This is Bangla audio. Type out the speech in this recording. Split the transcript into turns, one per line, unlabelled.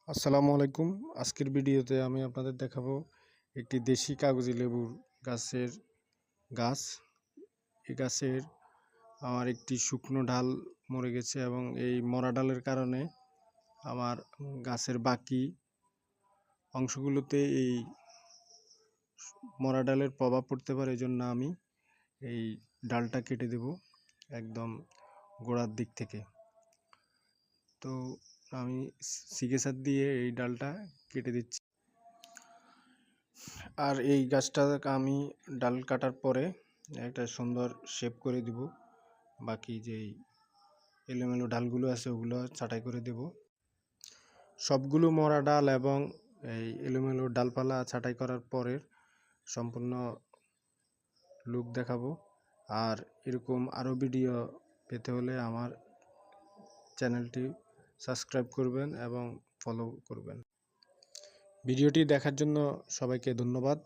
আসসালামু আলাইকুম। আজকের ভিডিওতে আমি আপনাদের দেখাবো একটি দেশি কাগজি লেবুর গাছ। এই গাছের আমার একটি শুকনো ডাল মরে গেছে এবং এই মরা ডালের কারণে আমার গাছের বাকি অংশগুলোতে এই মরা ডালের প্রভাব পড়তে পারে। এজন্য আমি এই ডালটা কেটে দেব একদম গোড়ার দিক থেকে। তো আমি সিকেসার দিয়ে এই ডালটা কেটে দিচ্ছি। আর এই গাছটা আমি ডাল কাটার পরে একটা সুন্দর শেপ করে দিব। বাকি যেই এলোমেলো ডালগুলো আছে ওগুলো ছাঁটাই করে দেব। সবগুলো মরা ডাল এবং এই এলোমেলো ডালপালা ছাঁটাই করার পরের সম্পূর্ণ লুক দেখাবো। আর এরকম আরও ভিডিও পেতে হলে আমার চ্যানেলটি সাবস্ক্রাইব করবেন এবং ফলো করবেন। ভিডিওটি দেখার জন্য সবাইকে ধন্যবাদ।